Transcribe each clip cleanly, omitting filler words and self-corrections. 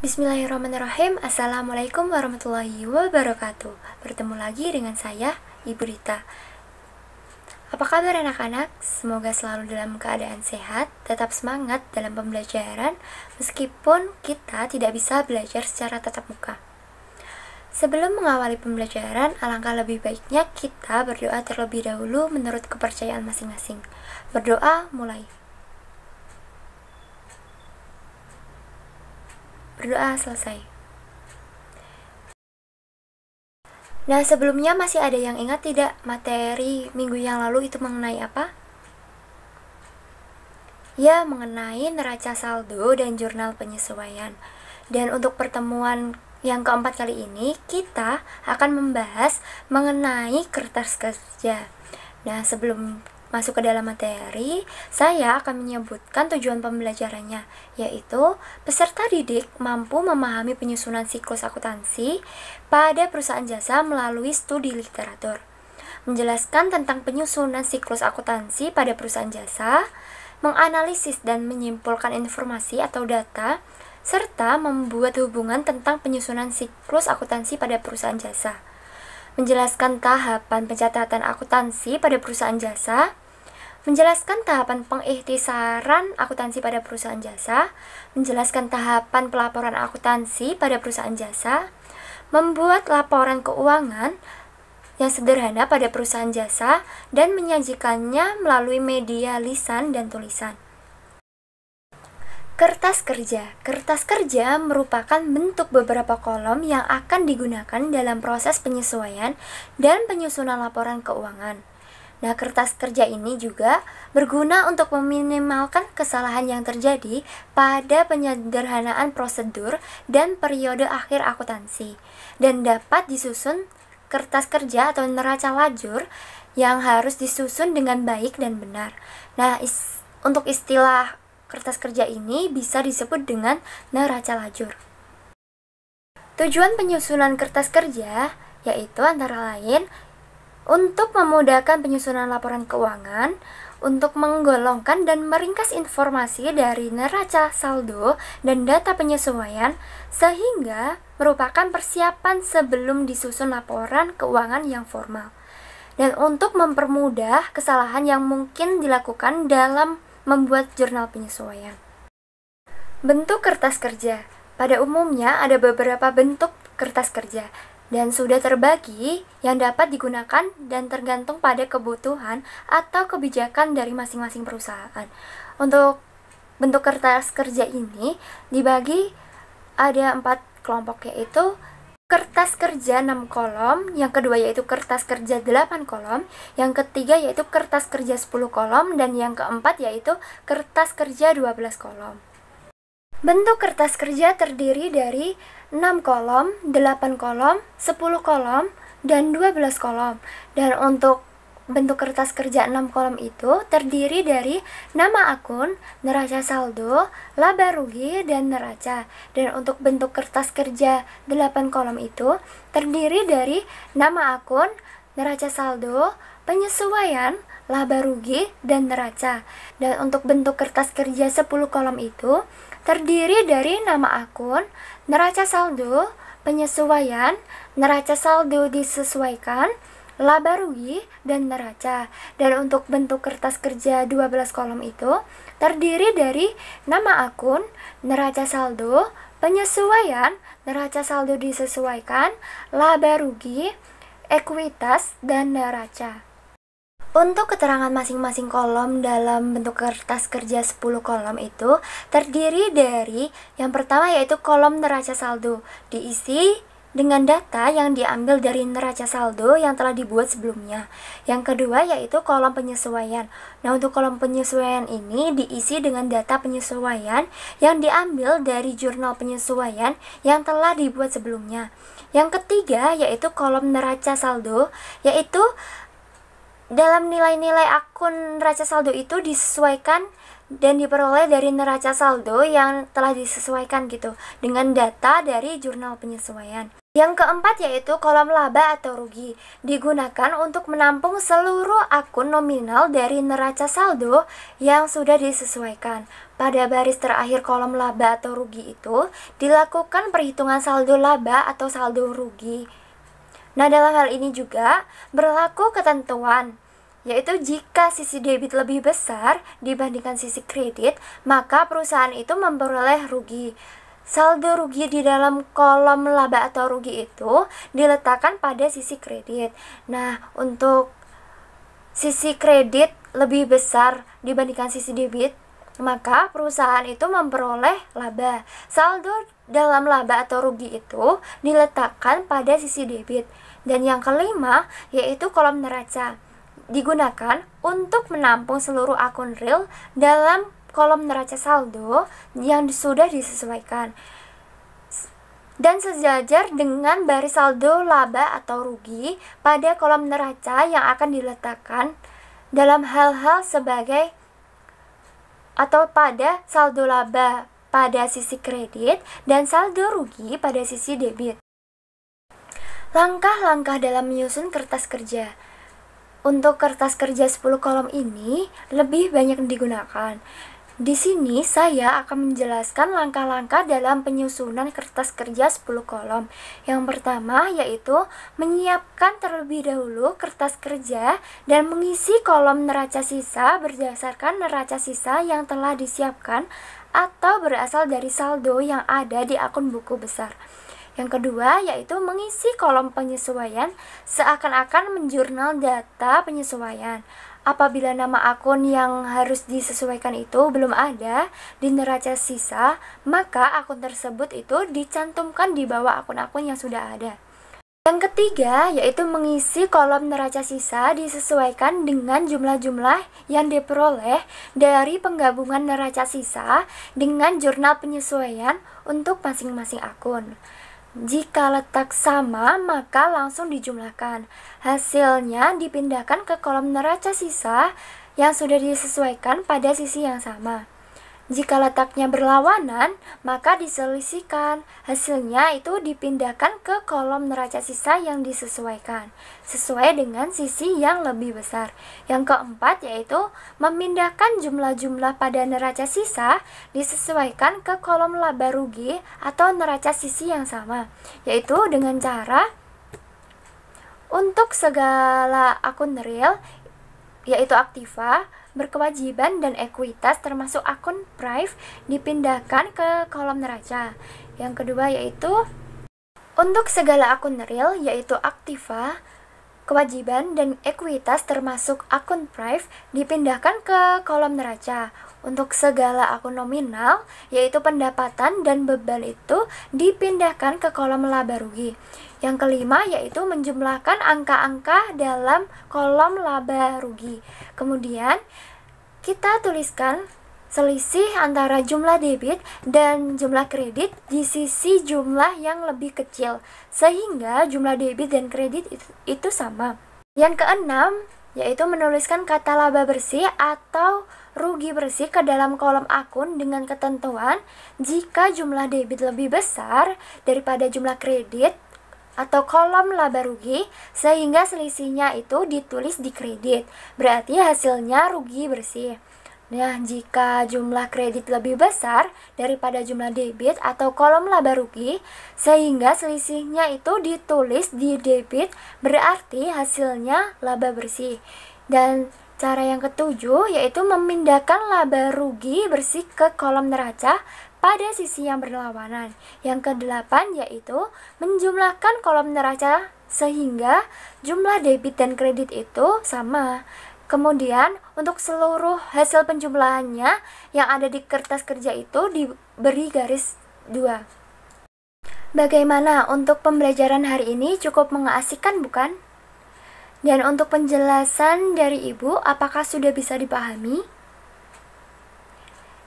Bismillahirrahmanirrahim. Assalamualaikum warahmatullahi wabarakatuh. Bertemu lagi dengan saya, Ibu Rita. Apa kabar anak-anak? Semoga selalu dalam keadaan sehat, tetap semangat dalam pembelajaran, meskipun kita tidak bisa belajar secara tatap muka. Sebelum mengawali pembelajaran, alangkah lebih baiknya kita berdoa terlebih dahulu menurut kepercayaan masing-masing. Berdoa mulai. Berdoa selesai. Nah, sebelumnya masih ada yang ingat tidak materi minggu yang lalu itu mengenai apa? Ya, mengenai neraca saldo dan jurnal penyesuaian. Dan untuk pertemuan yang keempat kali ini, kita akan membahas mengenai kertas kerja. Nah, sebelum masuk ke dalam materi, saya akan menyebutkan tujuan pembelajarannya, yaitu peserta didik mampu memahami penyusunan siklus akuntansi pada perusahaan jasa melalui studi literatur, menjelaskan tentang penyusunan siklus akuntansi pada perusahaan jasa, menganalisis dan menyimpulkan informasi atau data, serta membuat hubungan tentang penyusunan siklus akuntansi pada perusahaan jasa, menjelaskan tahapan pencatatan akuntansi pada perusahaan jasa, menjelaskan tahapan pengikhtisaran akuntansi pada perusahaan jasa, menjelaskan tahapan pelaporan akuntansi pada perusahaan jasa, membuat laporan keuangan yang sederhana pada perusahaan jasa, dan menyajikannya melalui media lisan dan tulisan. Kertas kerja. Kertas kerja merupakan bentuk beberapa kolom yang akan digunakan dalam proses penyesuaian dan penyusunan laporan keuangan. Nah, kertas kerja ini juga berguna untuk meminimalkan kesalahan yang terjadi pada penyederhanaan prosedur dan periode akhir akuntansi, dan dapat disusun kertas kerja atau neraca lajur yang harus disusun dengan baik dan benar. Nah, untuk istilah kertas kerja ini bisa disebut dengan neraca lajur. Tujuan penyusunan kertas kerja yaitu antara lain untuk memudahkan penyusunan laporan keuangan, untuk menggolongkan dan meringkas informasi dari neraca saldo dan data penyesuaian, sehingga merupakan persiapan sebelum disusun laporan keuangan yang formal, dan untuk mempermudah kesalahan yang mungkin dilakukan dalam membuat jurnal penyesuaian. Bentuk kertas kerja. Pada umumnya ada beberapa bentuk kertas kerja, dan sudah terbagi yang dapat digunakan dan tergantung pada kebutuhan atau kebijakan dari masing-masing perusahaan. Untuk bentuk kertas kerja ini dibagi ada 4 kelompok, yaitu kertas kerja 6 kolom, yang kedua yaitu kertas kerja 8 kolom, yang ketiga yaitu kertas kerja 10 kolom, dan yang keempat yaitu kertas kerja 12 kolom. Bentuk kertas kerja terdiri dari 6 kolom, 8 kolom, 10 kolom, dan 12 kolom. Dan untuk bentuk kertas kerja 6 kolom itu terdiri dari nama akun, neraca saldo, laba rugi, dan neraca. Dan untuk bentuk kertas kerja 8 kolom itu terdiri dari nama akun, neraca saldo, penyesuaian, laba rugi, dan neraca. Dan untuk bentuk kertas kerja 10 kolom itu terdiri dari nama akun, neraca saldo, penyesuaian, neraca saldo disesuaikan, laba rugi, dan neraca. Dan untuk bentuk kertas kerja 12 kolom itu terdiri dari nama akun, neraca saldo, penyesuaian, neraca saldo disesuaikan, laba rugi, ekuitas, dan neraca. Untuk keterangan masing-masing kolom dalam bentuk kertas kerja 10 kolom itu terdiri dari yang pertama yaitu kolom neraca saldo, diisi dengan data yang diambil dari neraca saldo yang telah dibuat sebelumnya. Yang kedua yaitu kolom penyesuaian. Nah, untuk kolom penyesuaian ini diisi dengan data penyesuaian yang diambil dari jurnal penyesuaian yang telah dibuat sebelumnya. Yang ketiga yaitu kolom neraca saldo, yaitu dalam nilai-nilai akun neraca saldo itu disesuaikan dan diperoleh dari neraca saldo yang telah disesuaikan gitu dengan data dari jurnal penyesuaian. Yang keempat yaitu kolom laba atau rugi, digunakan untuk menampung seluruh akun nominal dari neraca saldo yang sudah disesuaikan. Pada baris terakhir kolom laba atau rugi itu dilakukan perhitungan saldo laba atau saldo rugi. Nah, dalam hal ini juga berlaku ketentuan, yaitu jika sisi debit lebih besar dibandingkan sisi kredit, maka perusahaan itu memperoleh rugi. Saldo rugi di dalam kolom laba atau rugi itu diletakkan pada sisi kredit. Nah, untuk sisi kredit lebih besar dibandingkan sisi debit, maka perusahaan itu memperoleh laba. Saldo dalam laba atau rugi itu diletakkan pada sisi debit. Dan yang kelima yaitu kolom neraca, digunakan untuk menampung seluruh akun real dalam kolom neraca saldo yang sudah disesuaikan dan sejajar dengan baris saldo laba atau rugi pada kolom neraca yang akan diletakkan dalam hal-hal sebagai atau pada saldo laba pada sisi kredit dan saldo rugi pada sisi debit. Langkah-langkah dalam menyusun kertas kerja. Untuk kertas kerja 10 kolom ini lebih banyak digunakan. Di sini saya akan menjelaskan langkah-langkah dalam penyusunan kertas kerja 10 kolom. Yang pertama yaitu menyiapkan terlebih dahulu kertas kerja dan mengisi kolom neraca sisa berdasarkan neraca sisa yang telah disiapkan atau berasal dari saldo yang ada di akun buku besar. Yang kedua yaitu mengisi kolom penyesuaian seakan-akan menjurnal data penyesuaian. Apabila nama akun yang harus disesuaikan itu belum ada di neraca sisa, maka akun tersebut itu dicantumkan di bawah akun-akun yang sudah ada. Yang ketiga yaitu mengisi kolom neraca sisa disesuaikan dengan jumlah-jumlah yang diperoleh dari penggabungan neraca sisa dengan jurnal penyesuaian untuk masing-masing akun. Jika letak sama, maka langsung dijumlahkan. Hasilnya dipindahkan ke kolom neraca sisa yang sudah disesuaikan pada sisi yang sama. Jika letaknya berlawanan, maka diselisihkan. Hasilnya itu dipindahkan ke kolom neraca sisa yang disesuaikan, sesuai dengan sisi yang lebih besar. Yang keempat yaitu memindahkan jumlah-jumlah pada neraca sisa disesuaikan ke kolom laba rugi atau neraca sisi yang sama, yaitu dengan cara untuk segala akun real, yaitu aktiva, berkewajiban dan ekuitas termasuk akun prive dipindahkan ke kolom neraca. Yang kedua yaitu untuk segala akun real yaitu aktiva, kewajiban dan ekuitas termasuk akun prive dipindahkan ke kolom neraca. Untuk segala akun nominal yaitu pendapatan dan beban itu dipindahkan ke kolom laba rugi. Yang kelima yaitu menjumlahkan angka-angka dalam kolom laba rugi. Kemudian kita tuliskan selisih antara jumlah debit dan jumlah kredit di sisi jumlah yang lebih kecil sehingga jumlah debit dan kredit itu sama. Yang keenam yaitu menuliskan kata laba bersih atau rugi bersih ke dalam kolom akun dengan ketentuan jika jumlah debit lebih besar daripada jumlah kredit atau kolom laba rugi sehingga selisihnya itu ditulis di kredit, berarti hasilnya rugi bersih. Nah, jika jumlah kredit lebih besar daripada jumlah debit atau kolom laba rugi sehingga selisihnya itu ditulis di debit, berarti hasilnya laba bersih. Dan cara yang ketujuh yaitu memindahkan laba rugi bersih ke kolom neraca pada sisi yang berlawanan. Yang kedelapan yaitu menjumlahkan kolom neraca sehingga jumlah debit dan kredit itu sama. Kemudian untuk seluruh hasil penjumlahannya yang ada di kertas kerja itu diberi garis 2. Bagaimana untuk pembelajaran hari ini? Cukup mengasihkan bukan? Dan untuk penjelasan dari Ibu, apakah sudah bisa dipahami?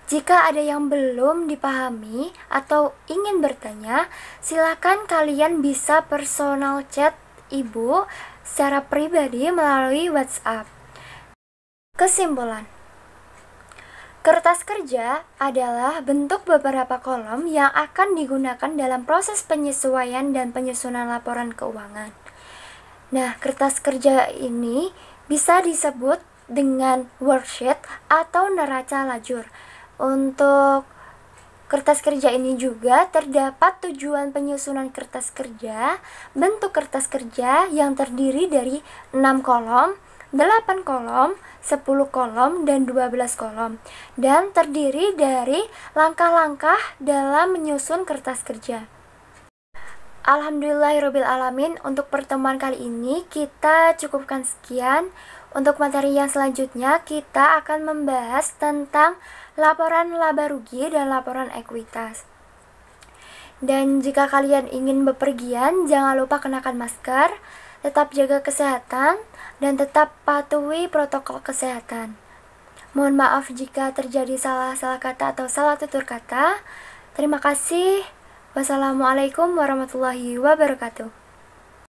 Jika ada yang belum dipahami atau ingin bertanya, silakan kalian bisa personal chat Ibu secara pribadi melalui WhatsApp. Kesimpulan, Kertas kerja adalah bentuk beberapa kolom yang akan digunakan dalam proses penyesuaian dan penyusunan laporan keuangan. Nah, kertas kerja ini bisa disebut dengan worksheet atau neraca lajur. Untuk kertas kerja ini juga terdapat tujuan penyusunan kertas kerja, bentuk kertas kerja yang terdiri dari 6 kolom, 8 kolom, 10 kolom, dan 12 kolom, dan terdiri dari langkah-langkah dalam menyusun kertas kerja. Alhamdulillahirrabbilalamin, untuk pertemuan kali ini kita cukupkan sekian. Untuk materi yang selanjutnya kita akan membahas tentang laporan laba rugi dan laporan ekuitas. Dan jika kalian ingin bepergian, jangan lupa kenakan masker, tetap jaga kesehatan, dan tetap patuhi protokol kesehatan. Mohon maaf jika terjadi salah kata atau salah tutur kata. Terima kasih. Wassalamualaikum warahmatullahi wabarakatuh.